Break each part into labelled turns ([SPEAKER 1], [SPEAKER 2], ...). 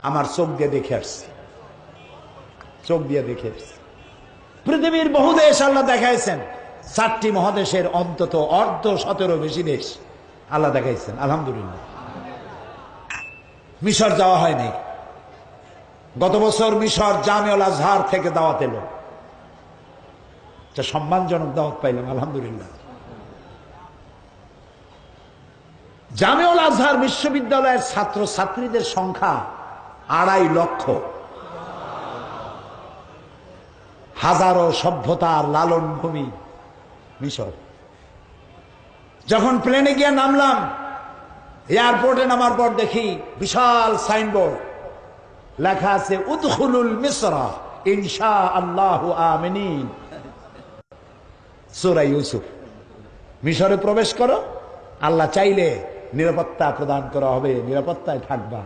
[SPEAKER 1] আমার চোখ দিয়ে দেখে আসছি, চোখ দিয়ে দেখে আসছি। পৃথিবীর বহু দেশ আল্লাহ দেখাইছেন, 4টি মহাদেশের অন্তত অর্ধ 17 বেশি দেশ আল্লাহ দেখাইছেন, আলহামদুলিল্লাহ। মিশর যাওয়া হয়নি। গত বছর মিশর জামিউল আজহার থেকে দাওয়াত এলো, সম্মানজনক দাওয়াত পাইলাম, আলহামদুলিল্লাহ। জামিউল আজহার বিশ্ববিদ্যালয়ের ছাত্র ছাত্রীদের সংখ্যা 2.5 লক্ষ। হাজারো সভ্যতার লালন ভূমি মিশর। যখন প্লেনে গিয়ে নামলাম, এয়ারপোর্টে নামার পর দেখি বিশাল সাইনবোর্ড, লেখা আছে উদখুলুল মিসরা ইনশাআল্লাহু আমিনিন। সূরা ইউসুফ, মিশরে প্রবেশ করো, আল্লাহ চাইলে নিরাপত্তা প্রদান করা হবে, নিরাপত্তায় থাকবা।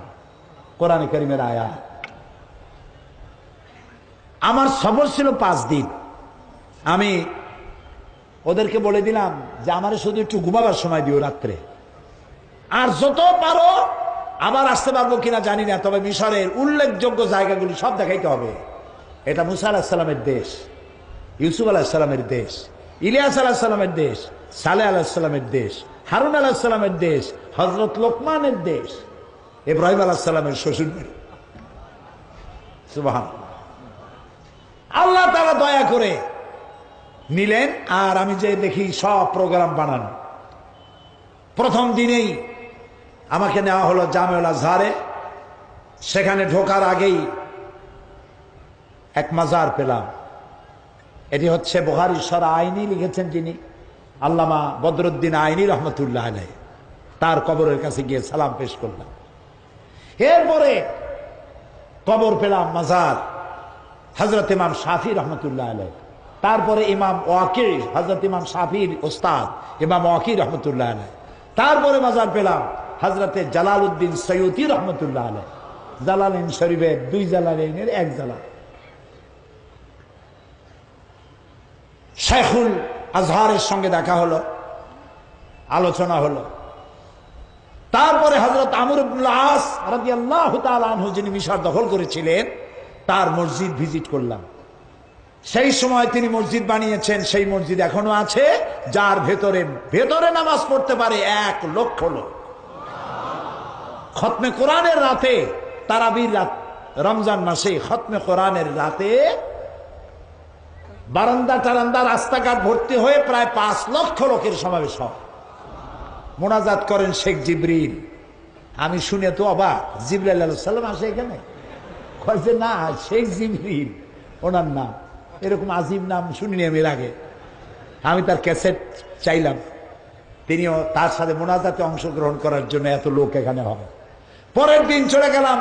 [SPEAKER 1] কোরআনে কারীমের আয়াত। আমার সফর ছিল 5 দিন। আমি ওদেরকে বলে দিলাম যে আমারে শুধু একটু ঘুমাবার সময় দিও রাত্রে, আর যত পারো আবার আসতে পারবো কিনা জানি না, তবে মিশরের উল্লেখযোগ্য জায়গাগুলি সব দেখাইতে হবে। এটা মুসা আলাইহিস সালামের দেশ, ইউসুফ আলাইহিস সালামের দেশ, ইলিয়াস আলাইহিস সালামের দেশ, সালেহ আলাইহিস সালামের দেশ, হারুন আলাইহিস সালামের দেশ, হযরত লোকমানের দেশ, ইব্রাহিম আলাইহিস সালামের শ্বশুর বাড়ি। সুবহানাল্লাহ। আল্লাহ তাআলা দয়া করে নিলেন, আর আমি যে দেখি সব প্রোগ্রাম বানানো। প্রথম দিনেই আমাকে নেওয়া হলো জামিউল আজহারে। সেখানে ঢোকার আগেই এক মাজার পেলাম। এটি হচ্ছে বুখারী শরা আইনি লিখেছেন যিনি, আল্লামা বদরুদ্দিন আইনি রহমতুল্লাহ আলাইহি। তার কবরের কাছে গিয়ে সালাম পেশ করলাম। এরপরে কবর পেলাম মাজার হযরত ইমাম শাফি রহমতুল্লাহ আলাইহি। তারপরে ইমাম ওয়াকি, হযরত ইমাম শাফির ওস্তাদ ইমাম ওয়াকি রহমতুল্লাহ আলাইহি। তারপরে মাজার পেলাম হযরতে জালালউদ্দিন সৈয়দী রহমতুল্লাহ আলাইহি। জালালাইন শরীফের 2 জালালাইনের 1 জালাল। শাইখুল আজহারের সঙ্গে দেখা হলো, আলোচনা হলো। তারপরে হযরত আমর ইবনুল আস রাদিয়াল্লাহু তাআলা আনহু যিনি মিশর দখল করেছিলেন, তার মসজিদ ভিজিট করলাম। সেই সময় তিনি মসজিদ বানিয়েছেন, সেই মসজিদ এখনো আছে, যার ভেতরে নামাজ পড়তে পারে 1 লক্ষ লোক। খতমে কোরআনের রাতে, তারাবির রাত, রমজান মাসে খতমে কোরআনের রাতে বারান্দা টারান্দা রাস্তাঘাট ভর্তি হয়ে প্রায় 5 লক্ষ লোকের সমাবেশ হয়। মোনাজাত করেন শেখ জিবরিল। আমি শুনে তো অবাক, জিবরাইল আলাইহিস সালাম আসে এখানে? কয় যে না, শেখ জিবরিল ওনার নাম। এরকম আজিব নাম শুনিনি আমি এর আগে। আমি তার ক্যাসেট চাইলাম, তিনিও তার সাথে মোনাজাতে অংশগ্রহণ করার জন্য এত লোক এখানে হবে। পরের দিন চলে গেলাম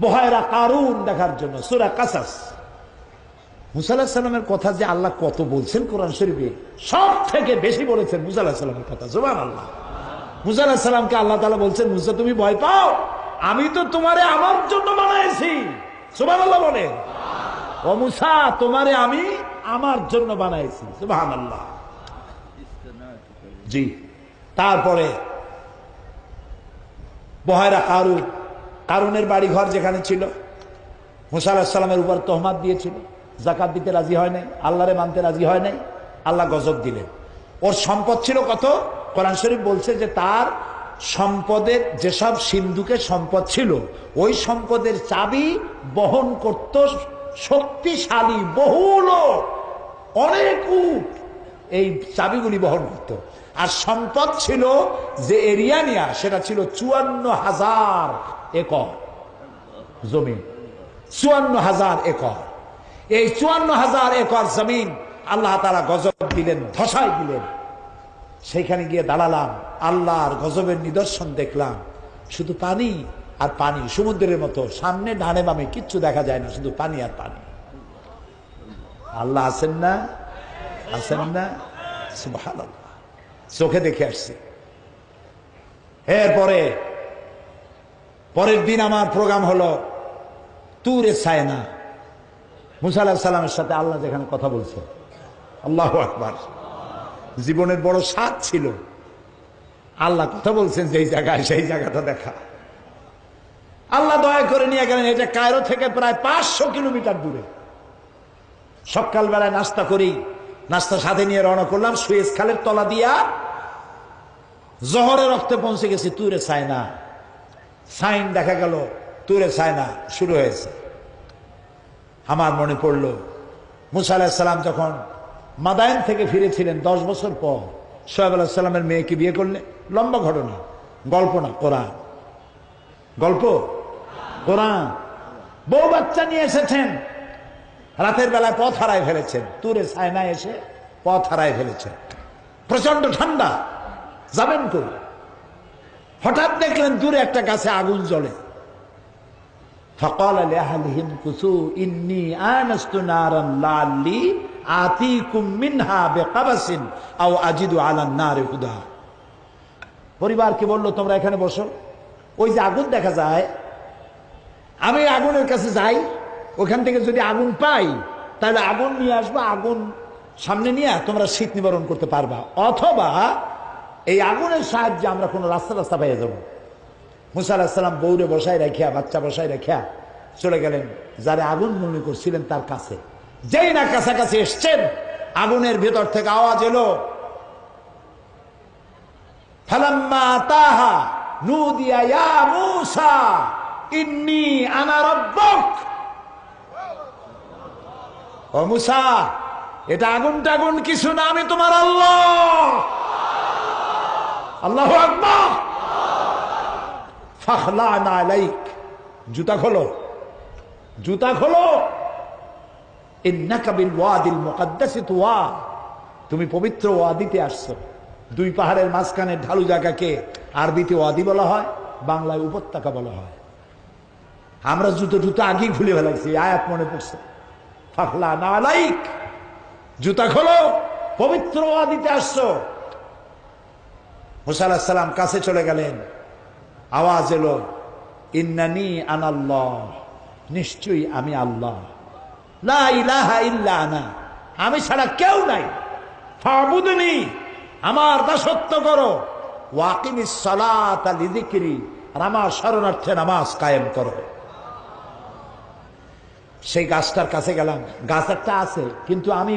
[SPEAKER 1] বুহায়রা কারুন দেখার জন্য, সূরা কাসাস। মুসা আলাইহিস সালামের কথা যে আল্লাহ কত বলছেন কোরআন শরীফে, সব থেকে বেশি বলেছেন মুসা আলাইহিস সালামের কথা। সুবহানাল্লাহ। মুসা আলাইহিস সালামকে আল্লাহ তাআলা বলছেন, মুসা তুমি ভয় পাও, আমি তো তোমারে আমার জন্য বানাইছি। সুবহানাল্লাহ বলে, ও মুসা তোমারে আমি আমার জন্য বানাইছি। সুবহানাল্লাহ। জি। তারপরে বুহায়রা কারুন, কারুনের বাড়ি ঘর যেখানে ছিল, মুসা আলাইহিস সালামের উপর তহমাত দিয়েছিল, যাকাত দিতে রাজি হয় নাই, আল্লাহরে মানতে রাজি হয় নাই, আল্লাহ গজব দিলেন। ওর সম্পদ ছিল কত? কোরআন শরীফ বলছে যে তার সম্পদের যেসব সিন্ধুকের সম্পদ ছিল, ওই সম্পদের চাবি বহন করত শক্তিশালী বহু লোক, অনেক উট এই চাবিগুলি বহন করত। আর সম্পদ ছিল যে এরিয়া নিয়া, সেটা ছিল 54,000 একর জমি। 54,000 একর। এই 54,000 একর জমিন আল্লাহ তাআলা গজব দিলেন, ধসাই দিলেন। সেইখানে গিয়ে দাঁড়ালাম, আল্লাহর গজবের নিদর্শন দেখলাম। শুধু পানি আর পানি, সমুদ্রের মতো, সামনে ডানে বামে কিচ্ছু দেখা যায় না, শুধু পানি আর পানি। আল্লাহ আছেন না? আছেন না? সুবহানাল্লাহ। চোখে দেখে আসছি। এরপরে পরের দিন আমার প্রোগ্রাম হলো তুরে সায়না। মুসা আলাইহিস সালামের সাথে আল্লাহ যেখানে কথা বলছে, আল্লাহু আকবার। জীবনের বড় স্বাদ ছিল, আল্লাহ কথা বলছেন যেই জায়গায়, সেই জায়গাটা দেখা। আল্লাহ দয়া করে নিয়ে গেলেন। এটা কায়রো থেকে প্রায় 500 কিলোমিটার দূরে। সকালবেলায় নাস্তা করি, নাস্তা সাথে নিয়ে রওনা করলাম সুয়েজ খালের তলা দিয়া। জোহরের রক্তে পৌঁছে গেছি তুরে সাইনা। সাইন দেখা গেল তুরে সাইনা শুরু হয়েছে। আমার মনে পড়ল মুসা আলাইহিস সালাম যখন মাদায়েন থেকে ফিরেছিলেন 10 বছর পর, শোয়েব আলাইহিস সালামের মেয়েকে বিয়ে করলেন। লম্বা ঘটনা, গল্প না, কোরআন। গল্প, কোরআন। বউ বাচ্চা নিয়ে এসেছেন, রাতের বেলায় পথ হারায় ফেলেছেন। তুরে সাইনা এসে পথ হারায় ফেলেছেন। প্রচন্ড ঠান্ডা, যাবেন কই? হঠাৎ দেখলেন দূরে একটা গাছে আগুন জ্বলে। فقال لأهلهم كثوا إني آنست نارا لعلي آتيكم منها بقبس أو أجد على النار هدى। পরিবারকে বলল তোমরা এখানে বসো, ওই যে আগুন দেখা যায়, আমি আগুনের কাছে যাই, ওখান থেকে যদি আগুন পাই তাহলে আগুন নিয়ে আসবো, আগুন সামনে নিয়ে তোমরা শীত নিবারণ করতে পারবা, অথবা এই আগুনের সাহায্যে আমরা কোনো রাস্তা পেয়ে যাবো। মুসা আলাইহিস সালাম বউরে বসায় রাখিয়া, বাচ্চা বসায় রাখিয়া চলে গেলেন যারা আগুন মনে করছিলেন তার কাছে। যেই না কাছাকাছি এসছেন, আগুনের ভেতর থেকে আওয়াজ এলো, ফালাম্মা আতাহা নুদিয়া ইয়া মূসা ইন্নী আনা রাব্বুক। ও মূসা, এটা আগুন টাগুন কিছু না, আমি তোমার আল্লাহ। আল্লাহু আকবার। ফাখলা'না আলাইক, জুতা খোলো, জুতা খোলো। ইন্নাকা বিল ওয়াদিল মুকাদ্দাসি তুওয়া, তুমি পবিত্র ওয়াদিতে আসছো। দুই পাহাড়ের মাঝখানে ঢালু জায়গাকে আরবিতে ওয়াদি বলা হয়, বাংলায় উপত্যকা বলা হয়। আমরা জুতো আগেই খুলে ফেলাইছি, আয়াত মনে পড়ছে। ফাখলা'না আলাইক, জুতা খোলো, পবিত্র ওয়াদিতে আসছো। মুসা আলাইহিস সালাম কাছে চলে গেলেন। আওয়াজ এলো, ইন্নানি আনাল্লাহ, নিশ্চয়ই আমি আল্লাহ। লা ইলাহা ইল্লা আনা, আমি ছাড়া কেউ নাই। ফাবুদনি, আমার দাসত্ব করো। ওয়াকিমিস সালাতা লিযিকরি, আর আমার শরণার্থে নামাজ কায়েম করো। সেই গাছটার কাছে গেলাম। গাছ একটা আছে, কিন্তু আমি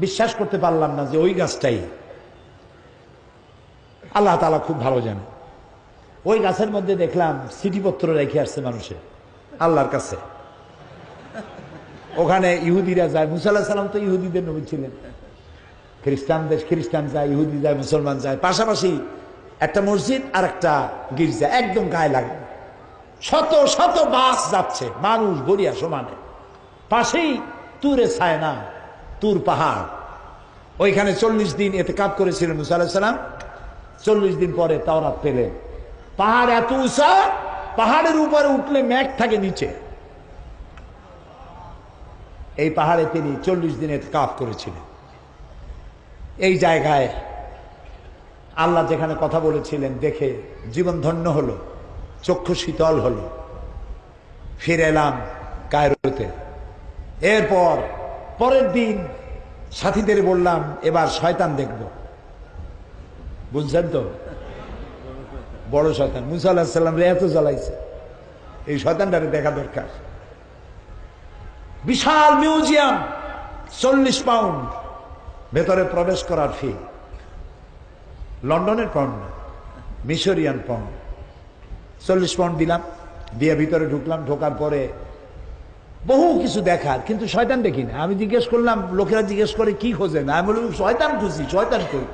[SPEAKER 1] বিশ্বাস করতে পারলাম না যে ওই গাছটাই। আল্লাহ তাআলা খুব ভালো জানে। ওই গাছের মধ্যে দেখলাম চিঠিপত্র রেখে আসছে মানুষের আল্লাহর কাছে। ওখানে ইহুদিরা যায়। মুসা আলাইহিস সালাম তো ইহুদিদের নবী ছিলেন। খ্রিস্টান যায়, ইহুদি যায়, মুসলমান যায়। পাশাপাশি একটা মসজিদ আর একটা গির্জা একদম গায়ে লাগে। শত শত বাস যাচ্ছে, মানুষ গড়িয়া সমানে। পাশেই তুরে সায়না, তুর পাহাড়। ওইখানে 40 দিন ইতিকাফ করেছিলেন মুসা আলাইহিস সালাম। 40 দিন পরে তাওরাত পেলেন। পাহাড় এত উঁচা, পাহাড়ের উপরে উঠলে মেঘ থাকে নিচে। এই পাহাড়ে তিনি 40 দিন ইতিকাফ করেছিলেন। এই জায়গায় আল্লাহ যেখানে কথা বলেছিলেন দেখে জীবন ধন্য হলো, চক্ষু শীতল হলো। ফিরে এলাম কায়রোতে। এরপর পরের দিন সাথীদের বললাম এবার শয়তান দেখব। বুঝছেন তো, বড় শয়তান। মুসা আলাইহিস সালাম রে এত জ্বালাইছে, এই শয়তানটারে দেখা দরকার। বিশাল মিউজিয়াম, 40 পাউন্ড ভেতরে প্রবেশ করার ফি। লন্ডনের পাউন্ড, মিশরিয়ান পাউন্ড। 40 পাউন্ড দিলাম, দিয়ে ভিতরে ঢুকলাম। ঢোকার পরে বহু কিছু দেখার, কিন্তু শয়তান দেখি না। আমি জিজ্ঞেস করলাম, লোকেরা জিজ্ঞেস করে কি খোঁজেন? আমি বললাম শয়তান খুঁজি। শয়তান কই?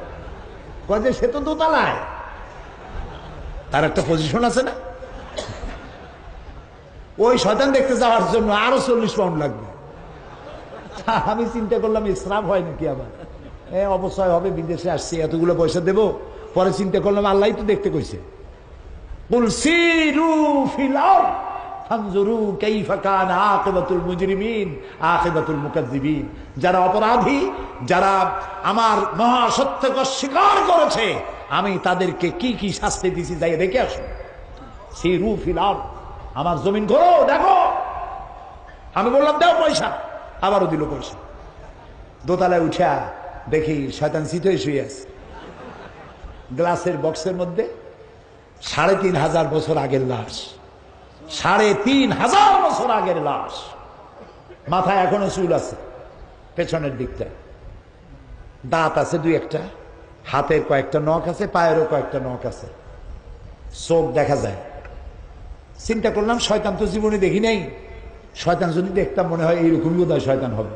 [SPEAKER 1] কয় যে সে তো দোতলায়, তার একটা পজিশন আছে না। ওই শয়তান দেখতে যাওয়ার জন্য আরো 40 পাউন্ড লাগবে। আমি চিন্তা করলাম ইসরাফ হয় নাকি আবার, অবশ্যই হবে, বিদেশে আসছি এতগুলো পয়সা দেবো। পরে চিন্তা করলাম আল্লাহ তো দেখতে কইছে, কুল সিরু ফিল আরদ ফানজুরু কাইফা কানা আকিবাতুল মুজরিমিন আকিবাতুল মুকাজ্জিবিন। যারা অপরাধী, যারা আমার মহাসত্যকে অস্বীকার করেছে, আমি তাদেরকে কি কি শাস্তি দিছি যাই দেখে আসো। সিরু ফিল আরদ, আমার জমিন ঘোরো দেখো। আমি বললাম দাও পয়সা, আবারও দিল পয়সা। দোতলায় উঠা দেখি শয়তান চিত শুয়ে আছে গ্লাসের বক্সের মধ্যে। 3500 বছর আগের লাশ, ৩,৫০০ বছর আগের লাশ। মাথায় এখনো চুল আছে, পেছনের দিকটা দাঁত আছে ২-১টা, হাতের কয়েকটা নখ আছে, পায়েরও কয়েকটা নখ আছে, চোখ দেখা যায়। চিন্তা করলাম শয়তান তো জীবনে দেখি নাই, শয়তান যদি দেখতাম মনে হয় এইরকমই বোধহয় শয়তান হবে।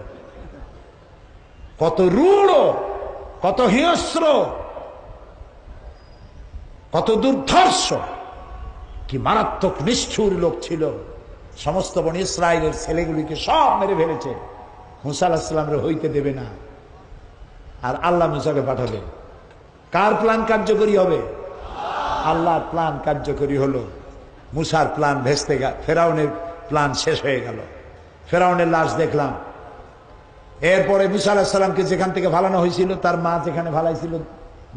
[SPEAKER 1] কত রূঢ়, কত হিংস্র, কত দুর্ধর্ষ, কি মারাত্মক নিষ্ঠুর লোক ছিল। সমস্ত বনি ইসরায়েলের ছেলেগুলিকে সব মেরে ফেলেছে, মুসা আলাইহিস সালামের হইতে দেবে না। আর আল্লাহ মুসাকে পাঠাবে। কার প্ল্যান কার্যকরী হবে? আল্লাহর প্ল্যান কার্যকরী হলো। মুসার প্ল্যান ভেস্তে গেল, ফেরাউনের প্ল্যান শেষ হয়ে গেল। ফেরাউনের লাশ দেখলাম। এরপরে মুসা আলাইহিস সালামকে যেখান থেকে ফালানো হয়েছিল, তার মা যেখানে ফালাইছিল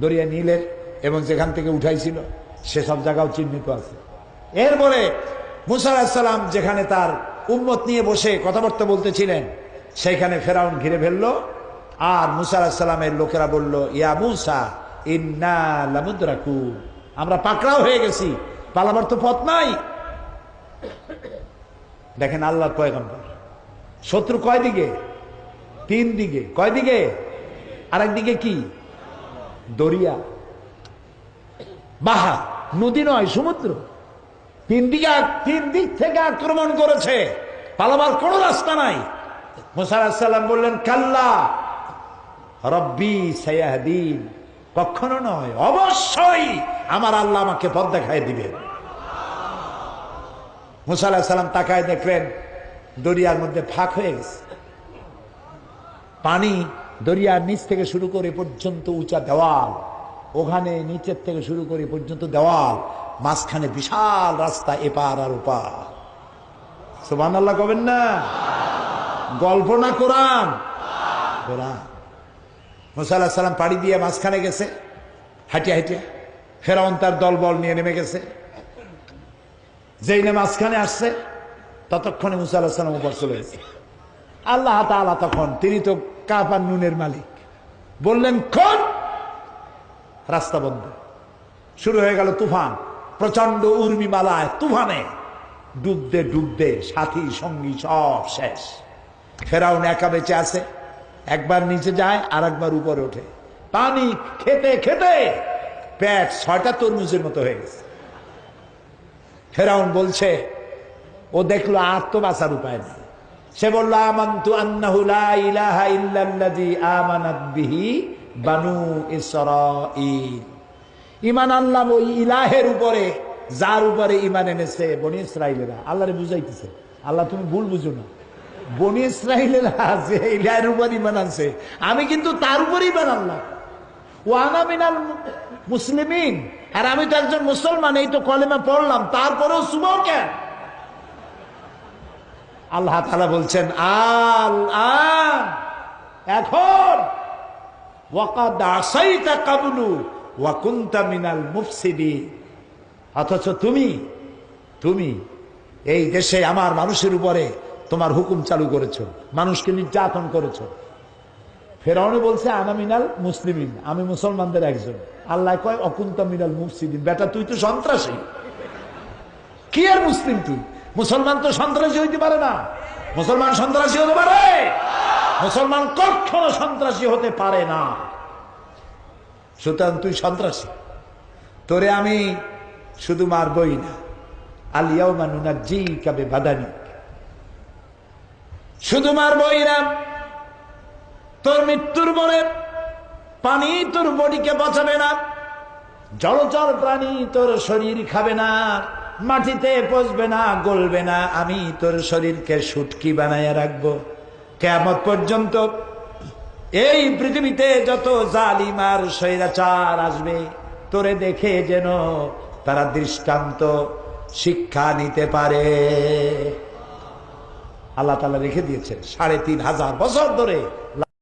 [SPEAKER 1] দরিয়া নীলের, এবং যেখান থেকে উঠাইছিল সেসব জায়গাও চিহ্নিত আছে। এরপরে মুসা আলাইহিস সালাম যেখানে তার উম্মত নিয়ে বসে কথাবার্তা বলতেছিলেন, সেইখানে ফেরাউন ঘিরে ফেললো। আর মুসা আলাইহিস সালামের লোকেরা বলল, ইয়া মুসা ইন্না লামুদরাকু, আমরা পাকড়াও হয়ে গেছি, পালাবার তো পথ নাই। দেখেন আল্লাহর পয়গম্বর, শত্রু কয় দিকে? 3 দিকে। কয় দিকে? আর একদিকে কি? দরিয়া, বাহা, নদী নয়, সমুদ্র। 3 দিক থেকে আক্রমণ করেছে, পালাবার কোন রাস্তা নাই। মুসা আলাইহিস সালাম বললেন, কাল্লা রব্বি সায়াহদিন, কখনো নয়, অবশ্যই আমার আল্লাহ আমাকে পথ দেখায় দিবেন। মুসা আলাইহিস সালাম তাকায় দেখলেন দরিয়ার মধ্যে ফাঁক হয়ে গেছে, পানি দরিয়ার নিচ থেকে শুরু করে পর্যন্ত উঁচা দেওয়াল, ওখানে নিচের থেকে শুরু করে পর্যন্ত দেওয়াল, মাঝখানে বিশাল রাস্তা, এপার আর ওপার। সুবহানাল্লাহ কবেন না? গল্প না কোরআন? কোরআন। মুসা আলাইহিস সালাম পাড়ি দিয়ে মাঝখানে গেছে, হাঁটিয়া হাঁটিয়া। ফেরাউন তার দলবল নিয়ে নেমে গেছে। যেই না মাঝখানে আসছে, ততক্ষণে মুসা আলাইহিস সালাম উপর চলে গেছে। আল্লাহ তাআলা তখন, তিনি তো কাপ আর নুনের মালিক, বললেন কোন, রাস্তা বন্ধ। শুরু হয়ে গেল তুফান, প্রচন্ড উর্মিমালায়, তুফানে ডুবতে ডুবতে সাথী সঙ্গী সব শেষ। ফেরাউন একা বেঁচে আছে, একবার নিচে যায় আর একবার উপরে ওঠে। পানি খেতে খেতে পেট 6টা তরমুজের মতো হয়ে গেছে। ফেরাউন বলছে, ও দেখলো আর তো বাঁচার উপায় নেই। সে বলল, আমানতু আন্নাহু লা ইলাহা ইল্লাল্লাযী আমানাত বিহি বানু ইসরাঈল। ঈমান আনলাম ওই ইলাহের উপরে, যার উপরে ঈমান এনেছে বনি ইসরাঈলেরা। আল্লাহরে বুঝাইতেছে, আল্লাহ তুমি ভুল বুঝো না, বনি ইসরাঈলেরা যে ইলাহের উপর ঈমান আনছে, আমি কিন্তু তার উপর ঈমান আনলাম। ওয়া আনা মিনাল মুসলিমিন, আর আমি তো একজন মুসলমান, এই তো কলেমা পড়লাম, তারপরেও সুবহ কেন? আল্লাহ তাআলা বলছেন, আল-আন, এখন, ওয়াকাদ আসাইতা কাবলু ওয়া কুনতা মিনাল মুফসিদিন, অথচ তুমি এই দেশে আমার মানুষের উপরে তোমার হুকুম চালু করেছো, মানুষকে নির্যাতন করেছো। ফেরাউন বলছে, আনা মিনাল মুসলিমিন, আমি মুসলমানদের একজন। আল্লাহ কয়, অকুনতা মিনাল মুফসিদিন, বেটা তুই তো সন্ত্রাসী। কি আর মুসলিম তুই? মুসলমান তো সন্ত্রাসী হইতে পারে না। মুসলমান সন্ত্রাসী হতে পারে? মুসলমান কখনো সন্ত্রাসী হতে পারে না। সুতরাং তুই সন্ত্রাসী, তোরে আমি শুধু মারবই না, আল ইয়াউমা নুনাজ্জিকা বিবাদানিক, শুধু মারবই না, তোর মৃত্যুর পরে পানি তোর বডিকে বাঁচাবে না, জলচর প্রাণী তোর শরীর খাবে না, মাটিতে পচবে না, গলবে না, আমি তোর শরীরকে শুটকি বানাইয়া রাখবো কিয়ামত পর্যন্ত। এই পৃথিবীতে যত জালিম আর স্বৈরাচার আসবে, তোরে দেখে যেন তারা দৃষ্টান্ত শিক্ষা নিতে পারে। আল্লাহ তাআলা রেখে দিয়েছেন ৩,৫০০ বছর ধরে।